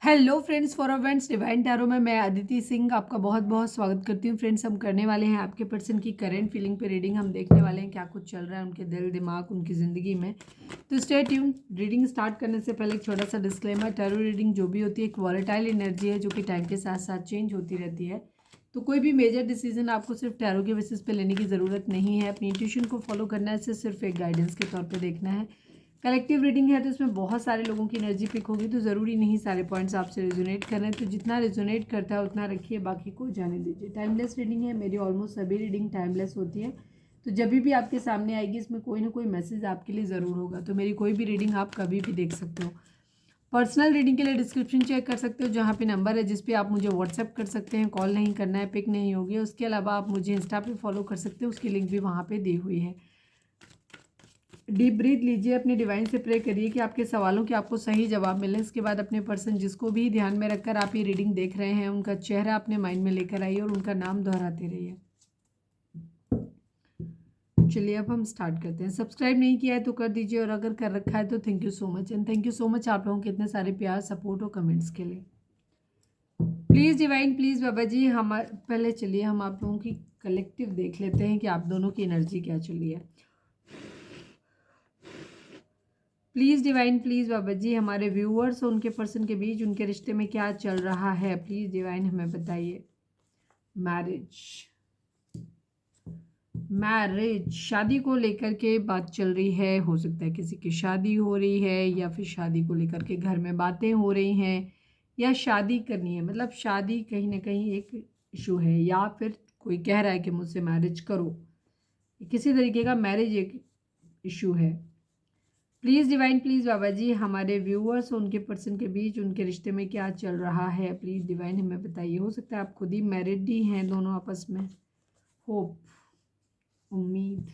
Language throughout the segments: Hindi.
Hello friends, for friends divine tarot में मैं अदिति सिंह आपका बहुत बहुत स्वागत करती हूँ। फ्रेंड्स, हम करने वाले हैं आपके पर्सन की करंट फीलिंग पे रीडिंग। हम देखने वाले हैं क्या कुछ चल रहा है उनके दिल दिमाग उनकी ज़िंदगी में। तो स्टे ट्यून। रीडिंग स्टार्ट करने से पहले एक छोटा सा डिस्क्लेमर, टैरो रीडिंग जो भी होती है एक वॉलेटाइल एनर्जी है जो कि टाइम के साथ साथ चेंज होती रहती है। तो कोई भी मेजर डिसीजन आपको सिर्फ टैरो के बेसिस पे लेने की ज़रूरत नहीं है। अपनी इंट्यूशन को फॉलो करना है, इसे सिर्फ एक गाइडेंस के तौर पर देखना है। कलेक्टिव रीडिंग है तो इसमें बहुत सारे लोगों की एनर्जी पिक होगी, तो ज़रूरी नहीं सारे पॉइंट्स आपसे रिजोनेट कर रहे हैं। तो जितना रिजोनेट करता है उतना रखिए, बाकी को जाने दीजिए। टाइमलेस रीडिंग है, मेरी ऑलमोस्ट सभी रीडिंग टाइमलेस होती है। तो जब भी आपके सामने आएगी इसमें कोई ना कोई मैसेज आपके लिए ज़रूर होगा। तो मेरी कोई भी रीडिंग आप कभी भी देख सकते हो। पर्सनल रीडिंग के लिए डिस्क्रिप्शन चेक कर सकते हो, जहाँ पे नंबर है जिस पे आप मुझे व्हाट्सएप कर सकते हैं। कॉल नहीं करना है, पिक नहीं होगी। उसके अलावा आप मुझे इंस्टा पे फॉलो कर सकते हो, उसकी लिंक भी वहाँ पे दी हुई है। डीप ब्रीथ लीजिए, अपने डिवाइन से प्रे करिए कि आपके सवालों के आपको सही जवाब मिले। इसके बाद अपने पर्सन जिसको भी ध्यान में रखकर आप ये रीडिंग देख रहे हैं उनका चेहरा अपने माइंड में लेकर आइए और उनका नाम दोहराते रहिए। चलिए अब हम स्टार्ट करते हैं। सब्सक्राइब नहीं किया है तो कर दीजिए, और अगर कर रखा है तो thank you so much. And thank you so much आप लोगों के इतने सारे प्यार, सपोर्ट और कमेंट्स के लिए। प्लीज़ डिवाइन, प्लीज़ बाबा जी, पहले चलिए हम आप लोगों की कलेक्टिव देख लेते हैं कि आप दोनों की एनर्जी क्या चली है। Please divine, please Baba ji, हमारे व्यूअर्स और उनके पर्सन के बीच उनके रिश्ते में क्या चल रहा है, प्लीज़ डिवाइन हमें बताइए। मैरिज, मैरिज, शादी को लेकर के बात चल रही है। हो सकता है किसी की शादी हो रही है, या फिर शादी को लेकर के घर में बातें हो रही हैं, या शादी करनी है। मतलब शादी कहीं ना कहीं एक इशू है, या फिर कोई कह रहा है कि मुझसे मैरिज करो। किसी तरीके का मैरिज एक इशू है। Please divine, please Baba ji, हमारे व्यूअर्स और उनके पर्सन के बीच उनके रिश्ते में क्या चल रहा है, प्लीज़ डिवाइन हमें बताइए। हो सकता है आप खुद ही मैरिड ही हैं दोनों आपस में। होप, उम्मीद।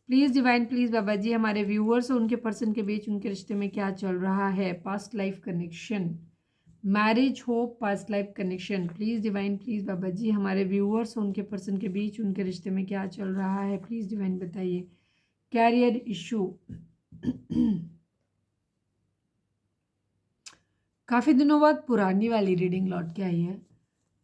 Please divine, please Baba ji, हमारे व्यूअर्स और उनके पर्सन के बीच उनके रिश्ते में क्या चल रहा है। Past life connection, marriage, hope, past life connection. Please divine, please Baba ji, हमारे व्यूअर्स और उनके पर्सन के बीच उनके रिश्ते में क्या चल रहा है, प्लीज़ डिवाइन बताइए। कैरियर इशू, काफ़ी दिनों बाद पुरानी वाली रीडिंग लौट के आई है।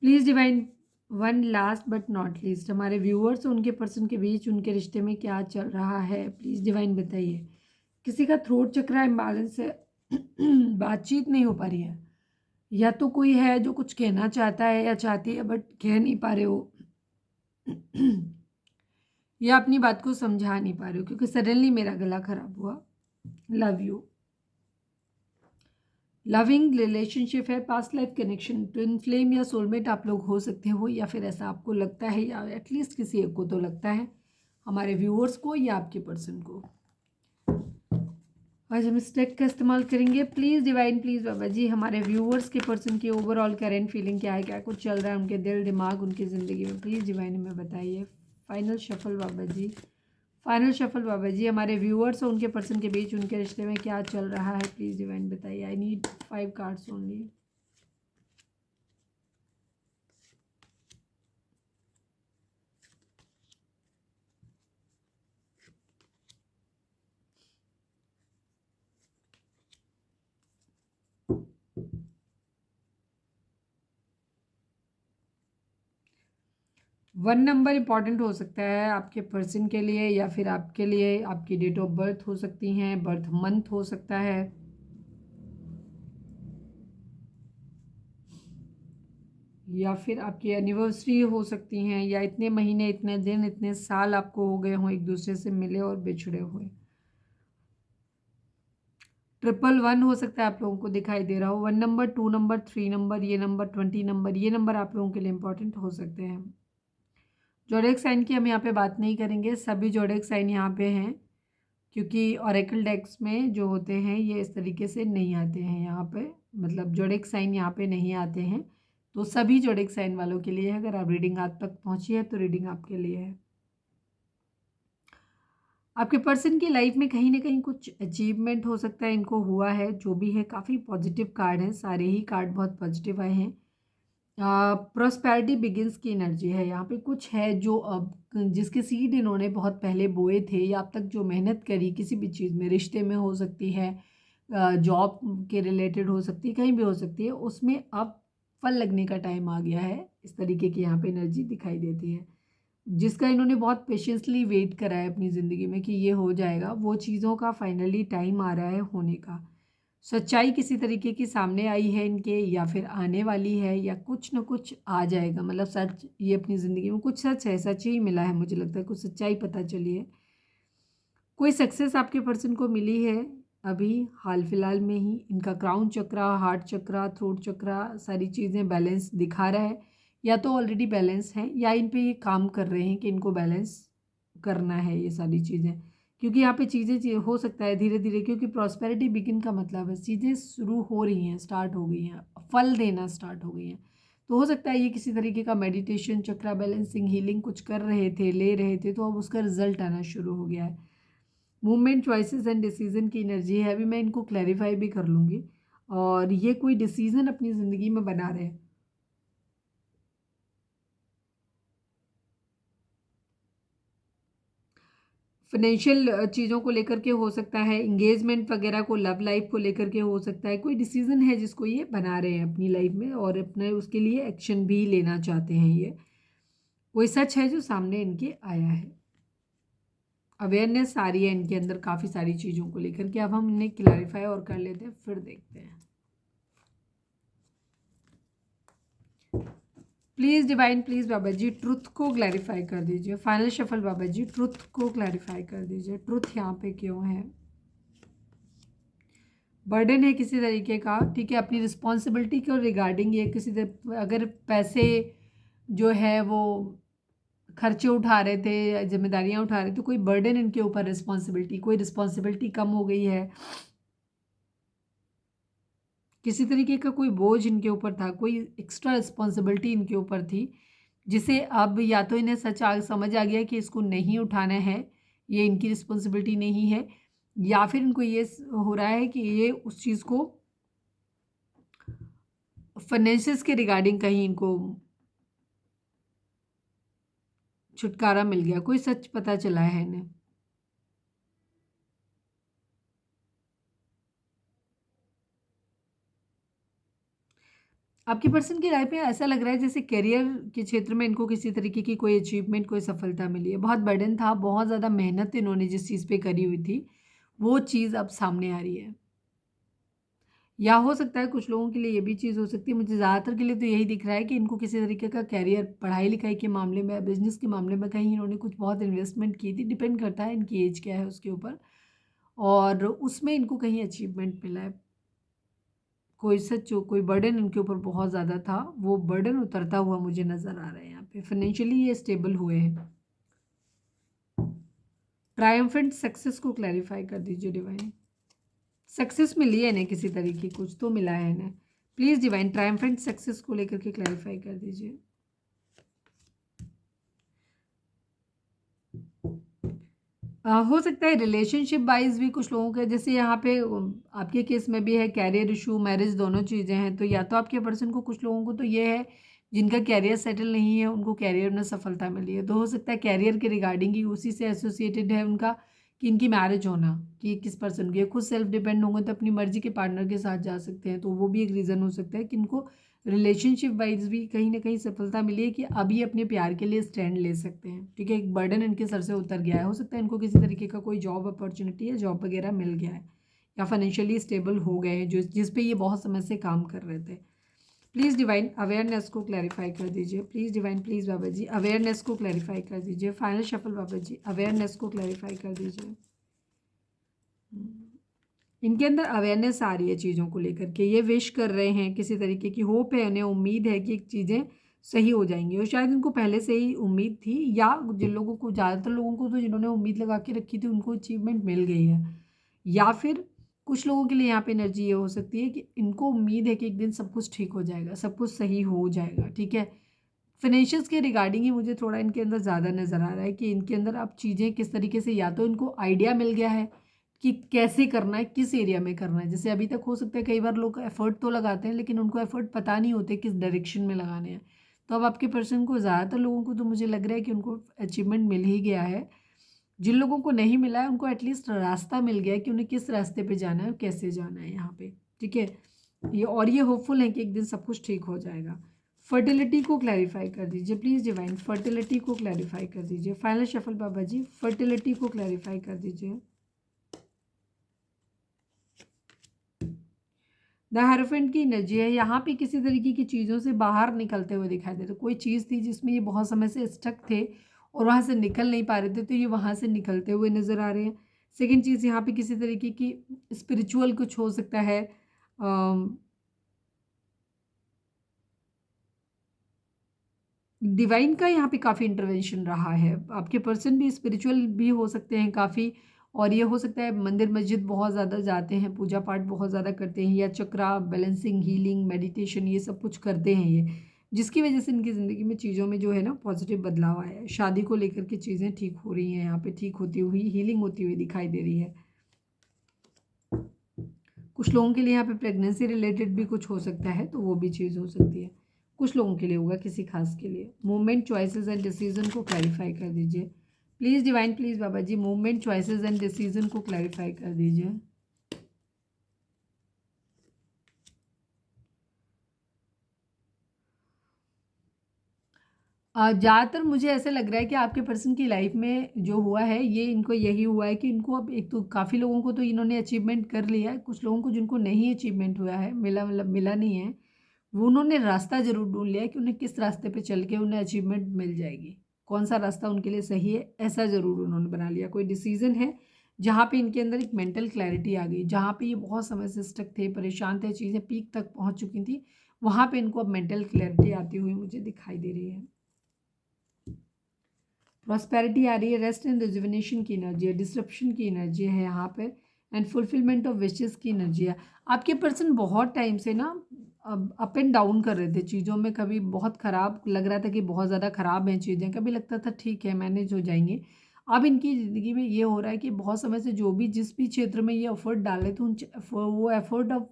Please divine, one last but not least, हमारे व्यूअर्स उनके पर्सन के बीच उनके रिश्ते में क्या चल रहा है, प्लीज़ डिवाइन बताइए। किसी का थ्रोट चक्रा इम्बैलेंस है, बातचीत नहीं हो पा रही है, या तो कोई है जो कुछ कहना चाहता है या चाहती है बट कह नहीं पा रहे हो, या अपनी बात को समझा नहीं पा रहे हो क्योंकि सडनली मेरा गला खराब हुआ। लव यू, लविंग रिलेशनशिप है, past life connection, twin flame या सोलमेट आप लोग हो सकते हो, या फिर ऐसा आपको लगता है, या एटलीस्ट किसी एक को तो लगता है, हमारे व्यूअर्स को या आपके पर्सन को। आज हम इस टेक का इस्तेमाल करेंगे। Please divine, please Baba ji, हमारे व्यूअर्स के पर्सन की ओवरऑल करेंट फीलिंग क्या है, क्या कुछ चल रहा है उनके दिल दिमाग उनकी ज़िंदगी में, प्लीज़ डिवाइन हमें बताइए। फाइनल शफल बाबा जी, फाइनल शफल बाबा जी, हमारे व्यूअर्स और उनके पर्सन के बीच उनके रिश्ते में क्या चल रहा है, प्लीज़ डिवाइन बताइए। I need 5 cards only. One number important हो सकता है आपके पर्सन के लिए, या फिर आपके लिए आपकी डेट ऑफ बर्थ हो सकती हैं, बर्थ मंथ हो सकता है, या फिर आपकी एनिवर्सरी हो सकती हैं, या इतने महीने इतने दिन इतने साल आपको हो गए हों एक दूसरे से मिले और बिछड़े हुए। 111 हो सकता है आप लोगों को दिखाई दे रहा हो। 1 नंबर, 2 नंबर, 3 नंबर, ये नंबर 20 नंबर, ये नंबर आप लोगों के लिए इंपॉर्टेंट हो सकते हैं। जोडिएक साइन की हम यहाँ पे बात नहीं करेंगे, सभी जोडिएक साइन यहाँ पे हैं, क्योंकि ऑरेकल डेक्स में जो होते हैं ये इस तरीके से नहीं आते हैं यहाँ पे, मतलब जोडिएक साइन यहाँ पे नहीं आते हैं। तो सभी जोडिएक साइन वालों के लिए है। अगर आप रीडिंग आज तक पहुँची है तो रीडिंग आपके लिए है। आपके पर्सन की लाइफ में कहीं ना कहीं कुछ अचीवमेंट हो सकता है इनको हुआ है, जो भी है। काफ़ी पॉजिटिव कार्ड हैं, सारे ही कार्ड बहुत पॉजिटिव आए हैं। प्रॉस्पेरिटी बिगिंस की एनर्जी है यहाँ पे। कुछ है जो अब जिसके सीड इन्होंने बहुत पहले बोए थे, या अब तक जो मेहनत करी किसी भी चीज़ में, रिश्ते में हो सकती है, जॉब के रिलेटेड हो सकती है, कहीं भी हो सकती है, उसमें अब फल लगने का टाइम आ गया है। इस तरीके की यहाँ पे एनर्जी दिखाई देती है, जिसका इन्होंने बहुत पेशेंसली वेट करा है अपनी ज़िंदगी में कि ये हो जाएगा, वो चीज़ों का फाइनली टाइम आ रहा है होने का। सच्चाई किसी तरीके की सामने आई है इनके, या फिर आने वाली है, या कुछ ना कुछ आ जाएगा। मतलब सच, ये अपनी ज़िंदगी में कुछ सच है, सच ही मिला है, मुझे लगता है कुछ सच्चाई पता चली है। कोई सक्सेस आपके पर्सन को मिली है अभी हाल फिलहाल में ही। इनका क्राउन चक्रा, हार्ट चक्रा, थ्रोट चक्रा, सारी चीज़ें बैलेंस दिखा रहा है, या तो ऑलरेडी बैलेंस हैं या इन पे ये काम कर रहे हैं कि इनको बैलेंस करना है ये सारी चीज़ें। क्योंकि यहाँ पे चीज़ें हो सकता है धीरे धीरे, क्योंकि प्रॉस्पेरिटी बिगिन का मतलब है चीज़ें शुरू हो रही हैं, स्टार्ट हो गई हैं, फल देना स्टार्ट हो गई हैं। तो हो सकता है ये किसी तरीके का मेडिटेशन, चक्रा बैलेंसिंग, हीलिंग कुछ कर रहे थे, ले रहे थे, तो अब उसका रिजल्ट आना शुरू हो गया है। मूवमेंट, चॉइसेस एंड डिसीजन की एनर्जी है। अभी मैं इनको क्लैरिफाई भी कर लूँगी। और ये कोई डिसीजन अपनी ज़िंदगी में बना रहे हैं। फाइनेंशियल चीज़ों को लेकर के हो सकता है, इंगेजमेंट वगैरह को, लव लाइफ को लेकर के हो सकता है। कोई डिसीजन है जिसको ये बना रहे हैं अपनी लाइफ में, और अपने उसके लिए एक्शन भी लेना चाहते हैं ये। कोई सच है जो सामने इनके आया है। अवेयरनेस आ रही है इनके अंदर काफ़ी सारी चीज़ों को लेकर के। अब हम इन्हें क्लैरिफाई और कर लेते हैं, फिर देखते हैं। Please divine, please Baba ji truth को क्लैरिफाई कर दीजिए। Final shuffle Baba ji, truth को क्लैरिफाई कर दीजिए। ट्रुथ यहाँ पे क्यों है? बर्डन है किसी तरीके का, ठीक है, अपनी रिस्पॉन्सिबिलिटी को रिगार्डिंग ये किसी अगर पैसे जो है वो खर्चे उठा रहे थे, जिम्मेदारियां उठा रहे थे, कोई बर्डन इनके ऊपर, रिस्पॉन्सिबिलिटी, कोई रिस्पॉन्सिबिलिटी कम हो गई है, किसी तरीके का कोई बोझ इनके ऊपर था, कोई एक्स्ट्रा रिस्पॉन्सिबिलिटी इनके ऊपर थी, जिसे अब या तो इन्हें समझ आ गया कि इसको नहीं उठाना है, ये इनकी रिस्पॉन्सिबिलिटी नहीं है, या फिर इनको ये हो रहा है कि ये उस चीज़ को फाइनेंसिस के रिगार्डिंग कहीं इनको छुटकारा मिल गया, कोई सच पता चला है इन्हें। आपकी पर्सन की लाइफ में ऐसा लग रहा है जैसे करियर के क्षेत्र में इनको किसी तरीके की कोई अचीवमेंट, कोई सफलता मिली है। बहुत बर्डन था, बहुत ज़्यादा मेहनत इन्होंने जिस चीज़ पे करी हुई थी, वो चीज़ अब सामने आ रही है। या हो सकता है कुछ लोगों के लिए ये भी चीज़ हो सकती है, मुझे ज़्यादातर के लिए तो यही दिख रहा है कि इनको किसी तरीके का कैरियर, पढ़ाई लिखाई के मामले में, बिजनेस के मामले में कहीं इन्होंने कुछ बहुत इन्वेस्टमेंट की थी, डिपेंड करता है इनकी एज क्या है उसके ऊपर, और उसमें इनको कहीं अचीवमेंट मिला है। कोई सच हो, कोई बर्डन इनके ऊपर बहुत ज़्यादा था, वो बर्डन उतरता हुआ मुझे नज़र आ रहा है। यहाँ पे फाइनेंशियली ये स्टेबल हुए हैं। ट्रायम्फेंट सक्सेस को क्लैरिफाई कर दीजिए डिवाइन। सक्सेस मिली है इन्हें किसी तरीके, कुछ तो मिला है इन्हें। प्लीज़ डिवाइन ट्रायम्फेंट सक्सेस को लेकर के क्लैरिफाई कर दीजिए। हो सकता है रिलेशनशिप वाइज भी कुछ लोगों के, जैसे यहाँ पे आपके केस में भी है, कैरियर इशू, मैरिज, दोनों चीज़ें हैं। तो या तो आपके पर्सन को, कुछ लोगों को तो ये है जिनका कैरियर सेटल नहीं है, उनको कैरियर में सफलता मिली है। तो हो सकता है कैरियर के रिगार्डिंग ही उसी से एसोसिएटेड है उनका, कि इनकी मैरिज होना, कि किस पर्सन की, खुद सेल्फ डिपेंड होंगे तो अपनी मर्जी के पार्टनर के साथ जा सकते हैं। तो वो भी एक रीज़न हो सकता है कि इनको रिलेशनशिप वाइज भी कहीं ना कहीं सफलता मिली है, कि अभी अपने प्यार के लिए स्टैंड ले सकते हैं। ठीक है, एक बर्डन इनके सर से उतर गया है। हो सकता है इनको किसी तरीके का कोई जॉब अपॉर्चुनिटी या जॉब वगैरह मिल गया है, या फाइनेंशियली स्टेबल हो गए हैं, जो जिस पे ये बहुत समय से काम कर रहे थे। प्लीज़ डिवाइन अवेयरनेस को क्लैरिफाई कर दीजिए। Please divine, please Baba ji awareness को क्लैरिफाई कर दीजिए। Final shuffle Baba ji awareness को क्लैरिफाई कर दीजिए। इनके अंदर अवेयरनेस आ रही है चीज़ों को लेकर के, ये विश कर रहे हैं, किसी तरीके की होप है उन्हें, उम्मीद है कि चीज़ें सही हो जाएंगी। और शायद इनको पहले से ही उम्मीद थी, या जिन लोगों को, ज़्यादातर लोगों को तो जिन्होंने उम्मीद लगा के रखी थी उनको अचीवमेंट मिल गई है। या फिर कुछ लोगों के लिए यहाँ पे एनर्जी ये हो सकती है कि इनको उम्मीद है कि एक दिन सब कुछ ठीक हो जाएगा, सब कुछ सही हो जाएगा। ठीक है, फाइनेंशियल्स के रिगार्डिंग ही मुझे थोड़ा इनके अंदर ज़्यादा नज़र आ रहा है, कि इनके अंदर अब चीज़ें किस तरीके से, या तो इनको आइडिया मिल गया है कि कैसे करना है, किस एरिया में करना है। जैसे अभी तक हो सकता है कई बार लोग एफर्ट तो लगाते हैं, लेकिन उनको एफर्ट पता नहीं होते किस डायरेक्शन में लगाने हैं। तो अब आपके पर्सन को, ज़्यादातर लोगों को तो मुझे लग रहा है कि उनको अचीवमेंट मिल ही गया है, जिन लोगों को नहीं मिला है उनको एटलीस्ट रास्ता मिल गया है कि उन्हें किस रास्ते पे जाना है और कैसे जाना है यहाँ पे, ठीक है। ये होपफुल है कि एक दिन सब कुछ ठीक हो जाएगा। फर्टिलिटी को क्लैरिफाई कर दीजिए प्लीज़ डिवाइन, फर्टिलिटी को क्लैरिफाई कर दीजिए। फाइनल शफल बाबा जी, फर्टिलिटी को क्लैरिफाई कर दीजिए। द हेरोफेंट की एनर्जी है, यहाँ पे किसी तरीके की चीज़ों से बाहर निकलते हुए दिखाई दे रहे। कोई चीज़ थी जिसमें ये बहुत समय से स्टक थे और वहाँ से निकल नहीं पा रहे थे, तो ये वहाँ से निकलते हुए नज़र आ रहे हैं। सेकेंड चीज़, यहाँ पे किसी तरीके की स्पिरिचुअल कुछ हो सकता है। डिवाइन का यहाँ पे काफ़ी इंटरवेंशन रहा है। आपके पर्सन भी स्पिरिचुअल भी हो सकते हैं काफ़ी, और ये हो सकता है मंदिर मस्जिद बहुत ज़्यादा जाते हैं, पूजा पाठ बहुत ज़्यादा करते हैं, या चक्रा बैलेंसिंग, हीलिंग, मेडिटेशन, ये सब कुछ करते हैं ये, जिसकी वजह से इनकी ज़िंदगी में चीज़ों में जो है ना पॉजिटिव बदलाव आया है। शादी को लेकर के चीज़ें ठीक हो रही हैं, यहाँ पे ठीक होती हुई, हीलिंग होती हुई दिखाई दे रही है। कुछ लोगों के लिए यहाँ पे प्रेगनेंसी रिलेटेड भी कुछ हो सकता है, तो वो भी चीज़ हो सकती है। कुछ लोगों के लिए होगा, किसी खास के लिए। मूवमेंट, चॉइसेस एंड डिसीजन को क्लैरिफाई कर दीजिए please divine, please Baba ji, movement, choices and decision को क्लैरिफाई कर दीजिए। ज़्यादातर मुझे ऐसा लग रहा है कि आपके पर्सन की लाइफ में जो हुआ है, ये इनको यही हुआ है कि इनको अब एक तो काफ़ी लोगों को तो इन्होंने अचीवमेंट कर लिया है, कुछ लोगों को जिनको नहीं अचीवमेंट हुआ है, मिला मतलब मिला नहीं है, वो उन्होंने रास्ता ज़रूर ढूंढ लिया है कि उन्हें किस रास्ते पे चल के उन्हें अचीवमेंट मिल जाएगी। कौन सा रास्ता उनके लिए सही है, ऐसा ज़रूर उन्होंने बना लिया। कोई डिसीजन है जहाँ पे इनके अंदर एक मेंटल क्लैरिटी आ गई, जहाँ पे ये बहुत समय से स्टक थे, परेशान थे, चीज़ें पीक तक पहुँच चुकी थी, वहाँ पे इनको अब मेंटल क्लैरिटी आती हुई मुझे दिखाई दे रही है। प्रॉस्पेरिटी आ रही है, रेस्ट एंड रिजुविनेशन की एनर्जी है, डिसरप्शन की एनर्जी है यहाँ पे, एंड फुलफिलमेंट ऑफ विशेस की एनर्जी है। आपके पर्सन बहुत टाइम से ना अप एंड डाउन कर रहे थे चीज़ों में, कभी बहुत ख़राब लग रहा था कि बहुत ज़्यादा ख़राब हैं चीज़ें, कभी लगता था ठीक है मैनेज हो जाएंगे। अब इनकी ज़िंदगी में ये हो रहा है कि बहुत समय से जो भी जिस भी क्षेत्र में ये एफर्ट डाले थे वो एफर्ट अब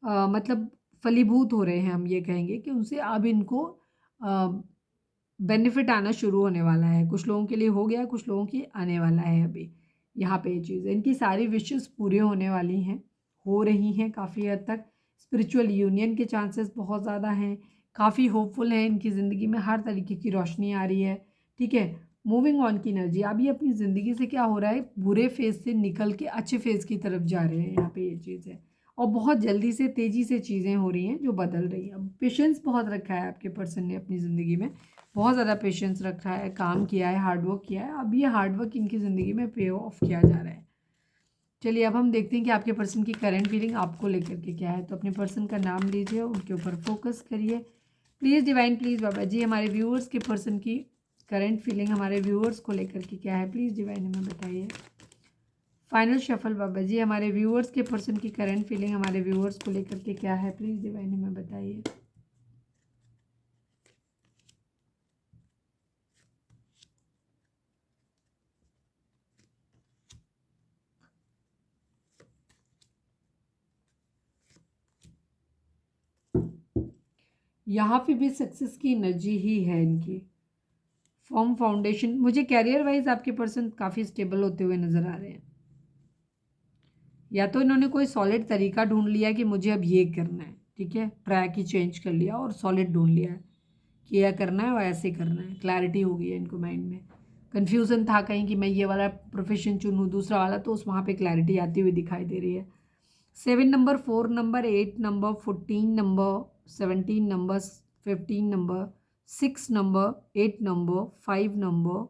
मतलब फलीभूत हो रहे हैं, हम ये कहेंगे कि उनसे अब इनको बेनिफिट आना शुरू होने वाला है। कुछ लोगों के लिए हो गया, कुछ लोगों की आने वाला है अभी। यहाँ पे ये चीज़ है, इनकी सारी विशेस पूरे होने वाली हैं, हो रही हैं काफ़ी हद तक। स्पिरिचुअल यूनियन के चांसेस बहुत ज़्यादा हैं, काफ़ी होपफुल हैं, इनकी ज़िंदगी में हर तरीके की रोशनी आ रही है, ठीक है। मूविंग ऑन की एनर्जी, अभी अपनी ज़िंदगी से क्या हो रहा है, बुरे फेज़ से निकल के अच्छे फेज़ की तरफ जा रहे हैं, यहाँ पे ये चीज़ है। और बहुत जल्दी से तेज़ी से चीज़ें हो रही हैं जो बदल रही हैं। अब पेशेंस बहुत रखा है आपके पर्सन ने अपनी ज़िंदगी में, बहुत ज़्यादा पेशेंस रखा है, काम किया है, हार्ड वर्क किया है। अब ये हार्ड वर्क इनकी ज़िंदगी में पे ऑफ किया जा रहा है। चलिए अब हम देखते हैं कि आपके पर्सन की करंट फीलिंग आपको लेकर के क्या है। तो अपने पर्सन का नाम लीजिए, उनके ऊपर फोकस करिए please divine, please Baba ji. हमारे व्यूअर्स के पर्सन की करंट फीलिंग हमारे व्यूअर्स को लेकर के क्या है, प्लीज़ डिवाइन हमें बताइए। फाइनल शफल बाबा जी, हमारे व्यूअर्स के पर्सन की करंट फीलिंग हमारे व्यूअर्स को लेकर के क्या है, प्लीज़ डिवाइन हमें बताइए। यहाँ पे भी सक्सेस की एनर्जी ही है इनकी। फॉर्म फाउंडेशन, मुझे कैरियर वाइज आपके पर्सन काफ़ी स्टेबल होते हुए नज़र आ रहे हैं। या तो इन्होंने कोई सॉलिड तरीका ढूंढ लिया कि मुझे अब ये करना है, ठीक है, ट्रैक ही चेंज कर लिया और सॉलिड ढूंढ लिया है कि यह करना है और ऐसे करना है। क्लैरिटी हो गई है इनको माइंड में। कन्फ्यूज़न था कहीं कि मैं ये वाला प्रोफेशन चुनूँ दूसरा वाला, तो उस वहाँ पे क्लैरिटी आती हुई दिखाई दे रही है। 7 number, 4 number, 8 number, 14 number, 17 number, 15 number, 6 number, 8 number, 5 number,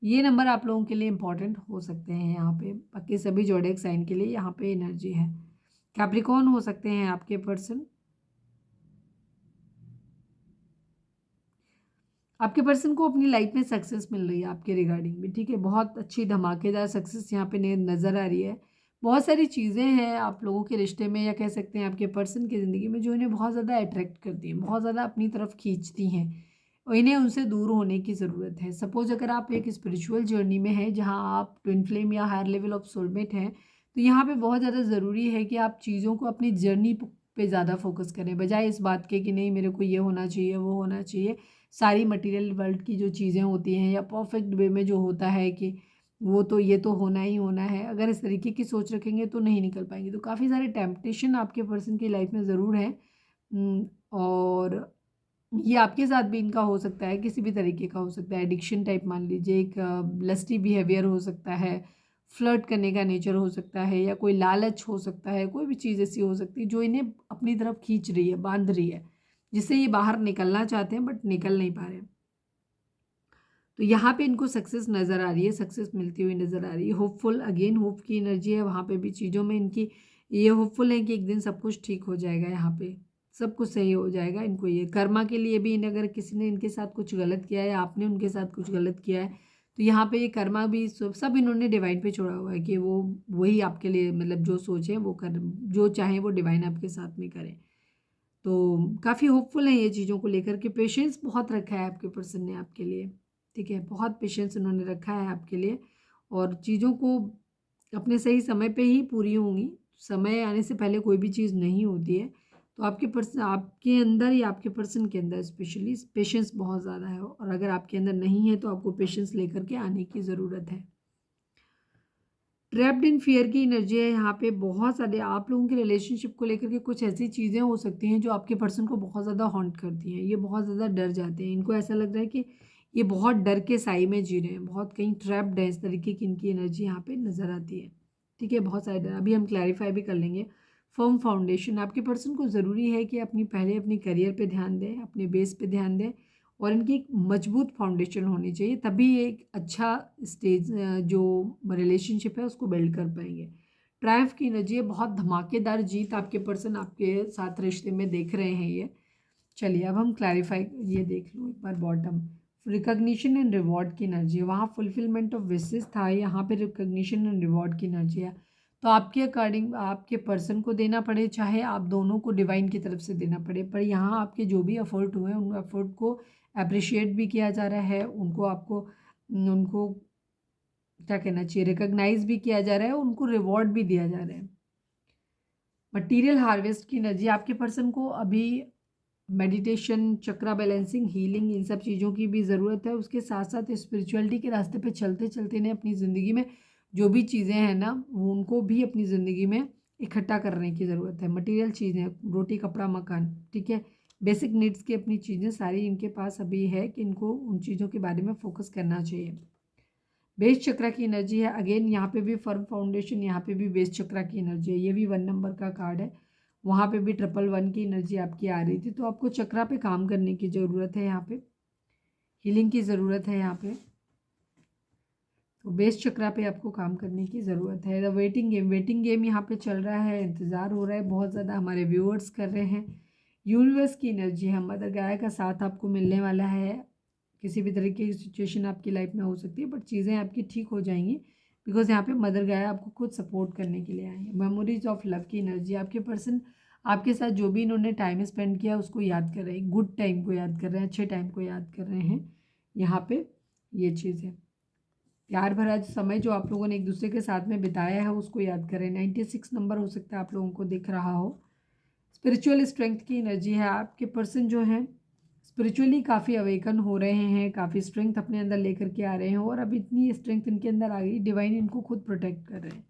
ये नंबर आप लोगों के लिए इंपॉर्टेंट हो सकते हैं यहाँ पे। बाकी सभी ज़ोडिएक साइन के लिए यहाँ पे एनर्जी है। कैप्रिकॉर्न हो सकते हैं आपके पर्सन। आपके पर्सन को अपनी लाइफ में सक्सेस मिल रही है आपके रिगार्डिंग भी, ठीक है, बहुत अच्छी धमाकेदार सक्सेस यहाँ पे नज़र आ रही है। बहुत सारी चीज़ें हैं आप लोगों के रिश्ते में, या कह सकते हैं आपके पर्सन की ज़िंदगी में, जो इन्हें बहुत ज़्यादा अट्रैक्ट करती हैं, बहुत ज़्यादा अपनी तरफ खींचती हैं, और इन्हें उनसे दूर होने की ज़रूरत है। सपोज अगर आप एक स्पिरिचुअल जर्नी में हैं जहाँ आप ट्विन फ्लेम या हायर लेवल ऑफ सोलमेट हैं, तो यहाँ पे बहुत ज़्यादा ज़रूरी है कि आप चीज़ों को अपनी जर्नी पे ज़्यादा फोकस करें, बजाय इस बात के कि नहीं मेरे को ये होना चाहिए वो होना चाहिए। सारी मटेरियल वर्ल्ड की जो चीज़ें होती हैं या परफेक्ट वे में जो होता है कि वो तो ये तो होना ही होना है, अगर इस तरीके की सोच रखेंगे तो नहीं निकल पाएंगे। तो काफ़ी सारे टेम्पटेशन आपके पर्सन की लाइफ में ज़रूर है। और ये आपके साथ भी इनका हो सकता है, किसी भी तरीके का हो सकता है। एडिक्शन टाइप मान लीजिए, एक लस्टी बिहेवियर हो सकता है, फ्लर्ट करने का नेचर हो सकता है, या कोई लालच हो सकता है, कोई भी चीज़ ऐसी हो सकती है जो इन्हें अपनी तरफ खींच रही है, बांध रही है, जिससे ये बाहर निकलना चाहते हैं बट निकल नहीं पा रहे हैं। तो यहाँ पे इनको सक्सेस नज़र आ रही है, सक्सेस मिलती हुई नज़र आ रही है। होपफुल, अगेन होप की एनर्जी है वहाँ पे भी, चीज़ों में इनकी ये होपफुल है कि एक दिन सब कुछ ठीक हो जाएगा, यहाँ पे सब कुछ सही हो जाएगा। इनको ये कर्मा के लिए भी, अगर किसी ने इनके साथ कुछ गलत किया है या आपने उनके साथ कुछ गलत किया है, तो यहाँ पे ये कर्मा भी सब इन्होंने डिवाइन पे छोड़ा हुआ है कि वो वही आपके लिए, मतलब जो सोचे वो कर, जो चाहे वो डिवाइन आपके साथ में करें। तो काफ़ी होपफुल है ये चीज़ों को लेकर के। पेशेंस बहुत रखा है आपके पर्सन ने आपके लिए, ठीक है, बहुत पेशेंस उन्होंने रखा है आपके लिए, और चीज़ों को अपने सही समय पे ही पूरी होंगी। समय आने से पहले कोई भी चीज़ नहीं होती है। तो आपके पर्सन, आपके अंदर या आपके पर्सन के अंदर स्पेशली पेशेंस बहुत ज़्यादा है, और अगर आपके अंदर नहीं है तो आपको पेशेंस लेकर के आने की ज़रूरत है। ट्रैप्ड इन फियर की एनर्जी है यहाँ पे। बहुत सारे आप लोगों के रिलेशनशिप को लेकर के कुछ ऐसी चीज़ें हो सकती हैं जो आपके पर्सन को बहुत ज़्यादा हॉन्ट करती हैं। ये बहुत ज़्यादा डर जाते हैं, इनको ऐसा लग रहा है कि ये बहुत डर के साई में जी रहे हैं, बहुत कहीं ट्रैप्ड है, इस तरीके की इनकी एनर्जी यहाँ पे नज़र आती है, ठीक है। बहुत सारे डर अभी हम क्लैरिफाई भी कर लेंगे। फर्म फाउंडेशन, आपके पर्सन को ज़रूरी है कि अपनी करियर पर ध्यान दें, अपने बेस पर ध्यान दें, और इनकी एक मजबूत फाउंडेशन होनी चाहिए, तभी एक अच्छा स्टेज जो रिलेशनशिप है उसको बिल्ड कर पाएंगे। ट्रायम्फ की एनर्जी है, बहुत धमाकेदार जीत आपके पर्सन आपके साथ रिश्ते में देख रहे हैं ये। चलिए अब हम क्लैरिफाई, ये देख लो एक बार बॉटम, रिकॉग्निशन एंड रिवॉर्ड की एनर्जी, वहाँ फुलफिलमेंट ऑफ विशेस था, यहाँ पे रिकॉग्निशन एंड रिवॉर्ड की एनर्जी है। तो आपके अकॉर्डिंग आपके पर्सन को देना पड़े, चाहे आप दोनों को डिवाइन की तरफ से देना पड़े, पर यहाँ आपके जो भी एफर्ट हुए उन एफर्ट को अप्रिशिएट भी किया जा रहा है, उनको क्या कहना चाहिए, रिकॉग्नाइज भी किया जा रहा है, उनको रिवॉर्ड भी दिया जा रहा है। मटीरियल हार्वेस्ट की एनर्जी, आपके पर्सन को अभी मेडिटेशन, चक्रा बैलेंसिंग, हीलिंग, इन सब चीज़ों की भी ज़रूरत है। उसके साथ साथ स्पिरिचुअलिटी के रास्ते पे चलते चलते ने अपनी ज़िंदगी में जो भी चीज़ें हैं ना, वो उनको भी अपनी ज़िंदगी में इकट्ठा करने की ज़रूरत है। मटेरियल चीज़ें, रोटी कपड़ा मकान, ठीक है, बेसिक नीड्स की अपनी चीज़ें सारी इनके पास अभी है कि इनको उन चीज़ों के बारे में फोकस करना चाहिए। बेस चक्रा की एनर्जी है, अगेन यहाँ पे भी फर्म फाउंडेशन, यहाँ पे भी बेस चक्रा की एनर्जी है। ये भी 1 नंबर का कार्ड है, वहाँ पे भी 111 की एनर्जी आपकी आ रही थी। तो आपको चक्रा पे काम करने की ज़रूरत है, यहाँ पे हीलिंग की ज़रूरत है। यहाँ पे तो बेस चक्रा पे आपको काम करने की ज़रूरत है। द वेटिंग गेम यहाँ पे चल रहा है, इंतज़ार हो रहा है बहुत ज़्यादा, हमारे व्यूअर्स कर रहे हैं। यूनिवर्स की एनर्जी है, मदर गाय का साथ आपको मिलने वाला है। किसी भी तरीके की सिचुएशन आपकी लाइफ में हो सकती है, बट चीज़ें आपकी ठीक हो जाएंगी, बिकॉज यहाँ पे मदर गाय आपको खुद सपोर्ट करने के लिए आई है। मेमोरीज ऑफ लव की एनर्जी, आपके पर्सन आपके साथ जो भी इन्होंने टाइम स्पेंड किया उसको याद कर रहे हैं, गुड टाइम को याद कर रहे हैं, अच्छे टाइम को याद कर रहे हैं। यहाँ पे ये चीज़ है, प्यार भरा समय जो आप लोगों ने एक दूसरे के साथ में बिताया है उसको याद करें। 96 नंबर हो सकता है आप लोगों को दिख रहा हो। स्पिरिचुअल स्ट्रेंथ की एनर्जी है, आपके पर्सन जो है स्पिरिचुअली काफ़ी अवेकन हो रहे हैं, काफ़ी स्ट्रेंथ अपने अंदर लेकर के आ रहे हैं, और अब इतनी स्ट्रेंथ इनके अंदर आ गई, डिवाइन इनको खुद प्रोटेक्ट कर रहे हैं,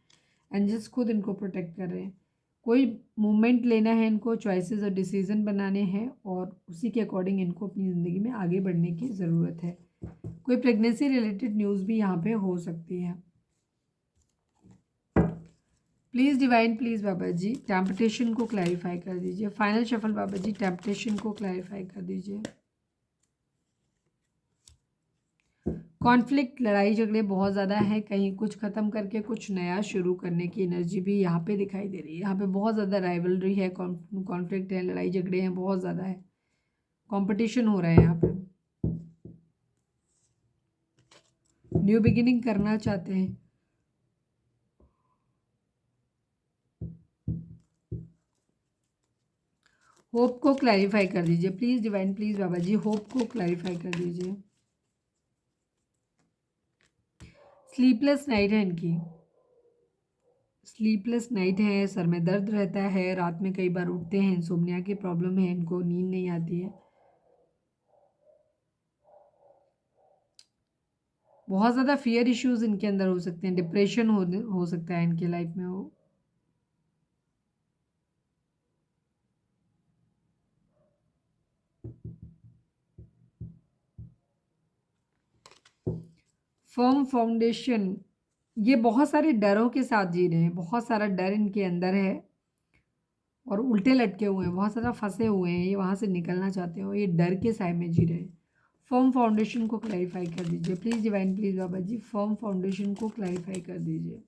एंजल्स खुद इनको प्रोटेक्ट कर रहे हैं। कोई मूवमेंट लेना है इनको, चॉइसेस और डिसीजन बनाने हैं, और उसी के अकॉर्डिंग इनको अपनी ज़िंदगी में आगे बढ़ने की ज़रूरत है। कोई प्रेगनेंसी रिलेटेड न्यूज़ भी यहाँ पे हो सकती है। Please divine, please Baba ji temptation को क्लैरिफाई कर दीजिए। Final shuffle Baba ji, temptation को क्लैरिफाई कर दीजिए। कॉन्फ्लिक्ट, लड़ाई झगड़े बहुत ज़्यादा है, कहीं कुछ ख़त्म करके कुछ नया शुरू करने की एनर्जी भी यहाँ पे दिखाई दे रही है। यहाँ पे बहुत ज़्यादा राइवलरी है, कॉन्फ्लिक्ट है, लड़ाई झगड़े हैं, बहुत ज़्यादा है, कंपटीशन हो रहा है यहाँ पे। न्यू बिगिनिंग करना चाहते हैं। होप को क्लैरिफाई कर दीजिए please divine, please Baba ji hope को क्लैरिफाई कर दीजिए। स्लीपलेस नाइट है इनकी, स्लीपलेस नाइट है, सर में दर्द रहता है, रात में कई बार उठते हैं, इंसोम्निया की प्रॉब्लम है, इनको नींद नहीं आती है। बहुत ज़्यादा फियर इश्यूज इनके अंदर हो सकते हैं, डिप्रेशन हो सकता है इनके लाइफ में वो। फर्म फाउंडेशन, ये बहुत सारे डरों के साथ जी रहे हैं, बहुत सारा डर इनके अंदर है और उल्टे लटके हुए हैं, बहुत ज़्यादा फंसे हुए हैं, ये वहाँ से निकलना चाहते हो, ये डर के साए में जी रहे हैं। फर्म फाउंडेशन को क्लैरिफाई कर दीजिए please divine, please Baba ji firm foundation को क्लैरिफाई कर दीजिए।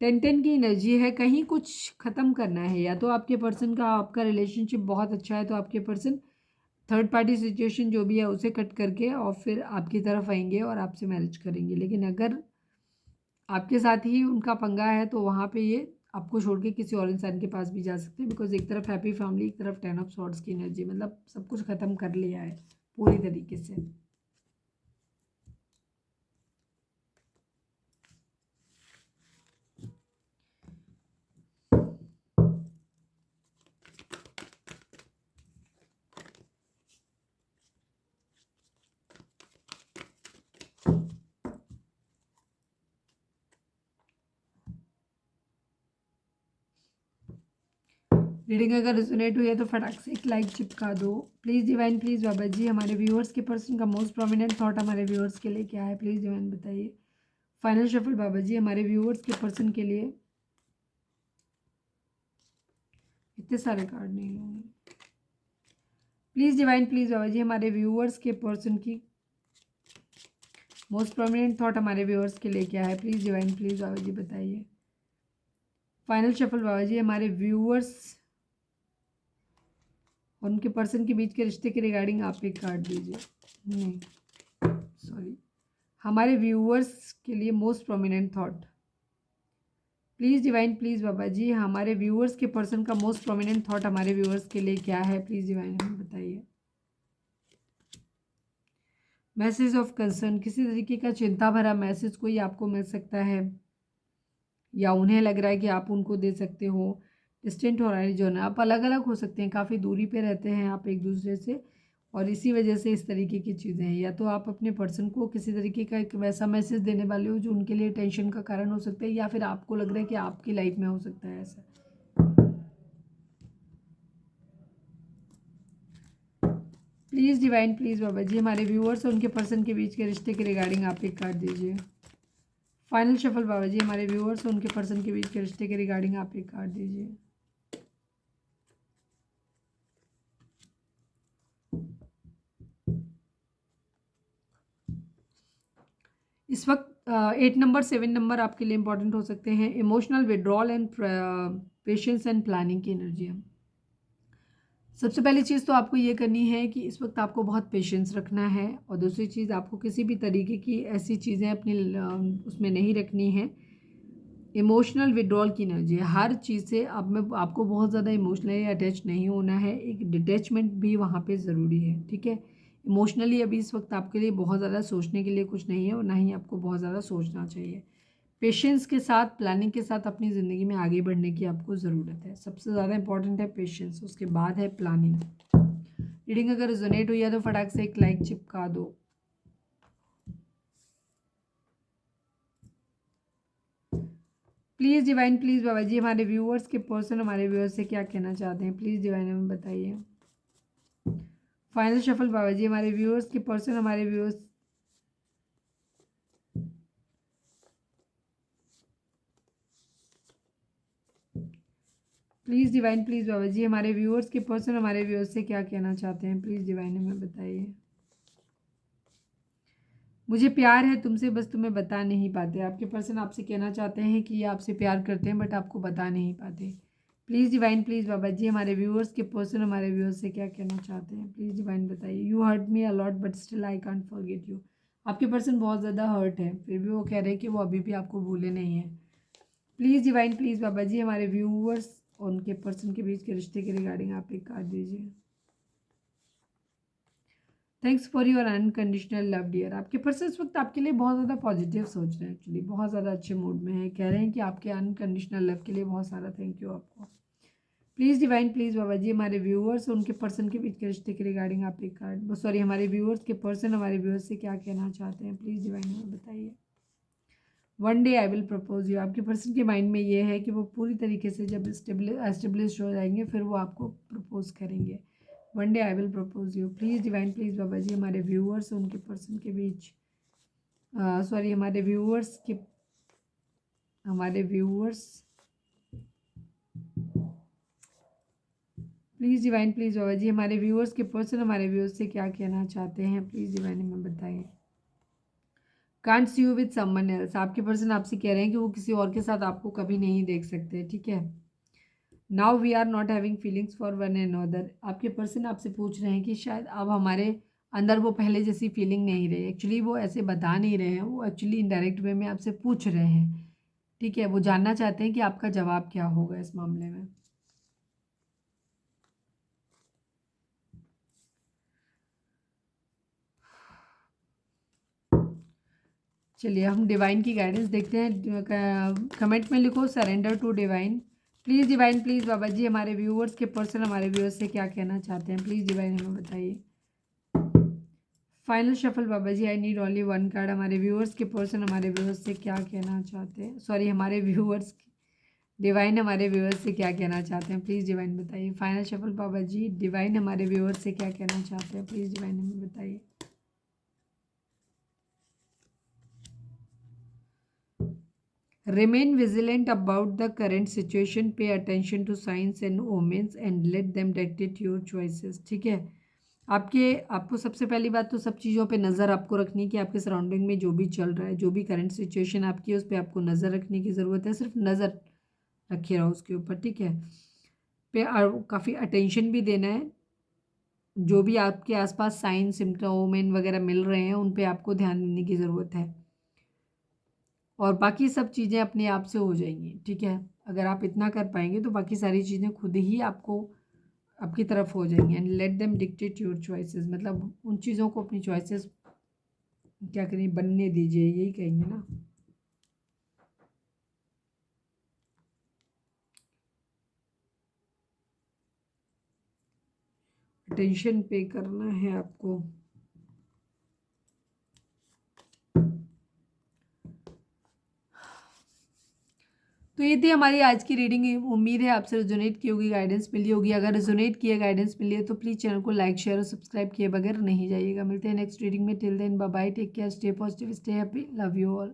टेन की एनर्जी है, कहीं कुछ ख़त्म करना है, या तो आपके पर्सन का आपका रिलेशनशिप बहुत अच्छा है तो आपके पर्सन थर्ड पार्टी सिचुएशन जो भी है उसे कट करके और फिर आपकी तरफ आएंगे और आपसे मैरिज करेंगे। लेकिन अगर आपके साथ ही उनका पंगा है तो वहाँ पे ये आपको छोड़ के किसी और इंसान के पास भी जा सकते हैं, बिकॉज एक तरफ हैप्पी फैमिली, एक तरफ 10 ऑफ सॉर्ड्स की एनर्जी, मतलब सब कुछ ख़त्म कर लिया है पूरी तरीके से। रीडिंग अगर रिजोनेट हुई है तो फटाक से एक लाइक चिपका दो please divine, please Baba ji हमारे व्यूअर्स के पर्सन का मोस्ट प्रोमिनेंट थॉट हमारे व्यूअर्स के लिए क्या है, प्लीज़ डिवाइन बताइए। फाइनल शफल बाबा जी हमारे व्यूअर्स के पर्सन के लिए, इतने सारे कार्ड नहीं लूँगी, please divine please Baba ji हमारे व्यूअर्स के पर्सन की मोस्ट प्रोमिनेंट थॉट हमारे व्यूअर्स के लिए क्या है, प्लीज़ डिवाइन प्लीज़ बाबा जी बताइए। फाइनल शफल बाबा जी हमारे व्यूअर्स और उनके पर्सन के बीच के रिश्ते के रिगार्डिंग आप एक कार्ड दीजिए। नहीं सॉरी, हमारे व्यूअर्स के लिए most prominent thought, please divine please Baba ji हमारे व्यूअर्स के पर्सन का मोस्ट प्रोमिनेंट थॉट हमारे व्यूअर्स के लिए क्या है, प्लीज़ डिवाइन हमें बताइए। मैसेज ऑफ कंसर्न, किसी तरीके का चिंता भरा मैसेज कोई आपको मिल सकता है या उन्हें लग रहा है कि आप उनको दे सकते हो। डिस्टेंट हॉराइजन, आप अलग अलग हो सकते हैं, काफ़ी दूरी पे रहते हैं आप एक दूसरे से और इसी वजह से इस तरीके की चीज़ें हैं। या तो आप अपने पर्सन को किसी तरीके का एक वैसा मैसेज देने वाले हो जो उनके लिए टेंशन का कारण हो सकता है, या फिर आपको लग रहा है कि आपकी लाइफ में हो सकता है ऐसा। Please divine please Baba ji हमारे व्यूअर्स और उनके पर्सन के बीच के रिश्ते के रिगार्डिंग आप एक कार्ड दीजिए। फाइनल शफल बाबा जी हमारे व्यूअर्स और उनके पर्सन के बीच के रिश्ते के रिगार्डिंग आप एक कार्ड दीजिए। इस वक्त 8 नंबर 7 नंबर आपके लिए इंपॉर्टेंट हो सकते हैं। Emotional withdrawal and patience and planning की एनर्जी है। सबसे पहली चीज़ तो आपको ये करनी है कि इस वक्त आपको बहुत पेशेंस रखना है और दूसरी चीज़ आपको किसी भी तरीके की ऐसी चीज़ें अपनी उसमें नहीं रखनी है। इमोशनल विड्रॉल की एनर्जी है, हर चीज़ से अब में आपको बहुत ज़्यादा इमोशनली अटैच नहीं होना है, एक डिटैचमेंट भी वहाँ पे ज़रूरी है, ठीक है। इमोशनली अभी इस वक्त आपके लिए बहुत ज़्यादा सोचने के लिए कुछ नहीं है और ना ही आपको बहुत ज़्यादा सोचना चाहिए। पेशेंस के साथ, प्लानिंग के साथ अपनी ज़िंदगी में आगे बढ़ने की आपको ज़रूरत है। सबसे ज़्यादा इंपॉर्टेंट है पेशेंस, उसके बाद है प्लानिंग। रीडिंग अगर रिजोनेट हुई है तो फटाक से एक लाइक चिपका दो। Please divine please Baba ji हमारे व्यूअर्स के पर्सन हमारे व्यूअर्स से क्या कहना चाहते हैं, प्लीज़ डिवाइन हमें बताइए। फाइनल शफल बाबा जी हमारे व्यूअर्स के पर्सन हमारे viewers, please divine please Baba ji हमारे व्यूअर्स के पर्सन हमारे व्यूअर्स से क्या कहना चाहते हैं, प्लीज़ डिवाइन हमें बताइए। मुझे प्यार है तुमसे बस तुम्हें बता नहीं पाते, आपके पर्सन आपसे कहना चाहते हैं कि ये आपसे प्यार करते हैं बट आपको बता नहीं पाते। Please divine please Baba ji हमारे व्यूअर्स के पर्सन हमारे व्यूअर्स से क्या कहना चाहते हैं, प्लीज़ डिवाइन बताइए। You hurt me a lot but still I can't forget you, आपके पर्सन बहुत ज़्यादा हर्ट है फिर भी वो कह रहे हैं कि वो अभी भी आपको भूले नहीं हैं। Please divine please Baba ji हमारे व्यूअर्स और उनके पर्सन के बीच के रिश्ते के रिगार्डिंग आप एक कार्ड दीजिए। Thanks for your unconditional love dear, आपके पर्सन इस वक्त आपके लिए बहुत ज़्यादा पॉजिटिव सोच रहे हैं, एक्चुअली बहुत ज़्यादा अच्छे मूड में है, कह रहे हैं कि आपके अनकंडीशनल लव के लिए बहुत सारा थैंक यू आपको। Please divine please Baba ji हमारे व्यूअर्स और उनके पर्सन के बीच के रिश्ते के रिगार्डिंग आप एक कार्ड, सॉरी हमारे व्यूअर्स के पर्सन हमारे व्यूअर्स से क्या कहना चाहते हैं, प्लीज़ डिवाइन हमें बताइए। One day I will propose you, आपके पर्सन के माइंड में ये है कि वो पूरी तरीके से जब एस्टेब्लिश हो जाएंगे फिर वो आपको प्रपोज करेंगे। One day I will propose you, please divine please Baba ji हमारे व्यूअर्स और उनके पर्सन के बीच, सॉरी हमारे viewers please divine please Baba ji हमारे व्यूअर्स के पर्सन हमारे व्यूअर्स से क्या कहना चाहते हैं, प्लीज़ डिवाइन हमें बताइए। Can't see you with someone else, आपके पर्सन आपसे कह रहे हैं कि वो किसी और के साथ आपको कभी नहीं देख सकते, ठीक है। Now we are not having feelings for one and other, आपके पर्सन आपसे पूछ रहे हैं कि शायद अब हमारे अंदर वो पहले जैसी फीलिंग नहीं रही। एक्चुअली वो ऐसे बता नहीं रहे हैं, वो एक्चुअली इनडायरेक्ट वे में आपसे पूछ रहे हैं, ठीक है। वो जानना चाहते हैं कि आपका जवाब क्या होगा इस मामले में। चलिए हम डिवाइन की गाइडेंस देखते हैं। कमेंट में लिखो surrender to divine, please divine please Baba ji हमारे व्यूअर्स के पर्सन हमारे व्यूअर्स से क्या कहना चाहते हैं, प्लीज़ डिवाइन हमें बताइए। Final shuffle Baba ji I need only one card, हमारे व्यूअर्स के पर्सन हमारे व्यूअर्स से क्या कहना चाहते हैं, सॉरी हमारे व्यूअर्स डिवाइन हमारे व्यूअर्स से क्या कहना चाहते हैं, प्लीज़ डिवाइन बताइए। फाइनल शफल बाबा जी डिवाइन हमारे व्यूअर्स से क्या कहना चाहते हैं, प्लीज़ डिवाइन हमें बताइए। Remain vigilant about the current situation, pay attention to signs and omens and let them dictate your choices, ठीक है। आपको सबसे पहली बात तो सब चीज़ों पे नज़र आपको रखनी है कि आपके सराउंडिंग में जो भी चल रहा है, जो भी करंट सिचुएशन आपकी है उस पर आपको नज़र रखने की ज़रूरत है, सिर्फ नज़र रखे रहो उसके ऊपर, ठीक है। पे काफ़ी अटेंशन भी देना है, जो भी आपके आसपास साइन सिम्टम ओमेन वगैरह मिल रहे हैं उन पे आपको ध्यान देने की ज़रूरत है, और बाकी सब चीज़ें अपने आप से हो जाएंगी, ठीक है। अगर आप इतना कर पाएंगे तो बाकी सारी चीज़ें खुद ही आपको आपकी तरफ हो जाएंगी। And let them dictate your choices, मतलब उन चीज़ों को अपनी चॉइसेस क्या करें बनने दीजिए, यही कहेंगे ना। अटेंशन पे करना है आपको। तो ये थी हमारी आज की रीडिंग, उम्मीद है आपसे रेजोनेट की होगी, गाइडेंस मिली होगी। अगर रेजोनेट किया गाइडेंस मिली है तो प्लीज़ चैनल को लाइक शेयर और सब्सक्राइब किए बगैर नहीं जाइएगा। मिलते हैं नेक्स्ट रीडिंग में, till then bye bye, take care, stay positive, stay happy, love you all.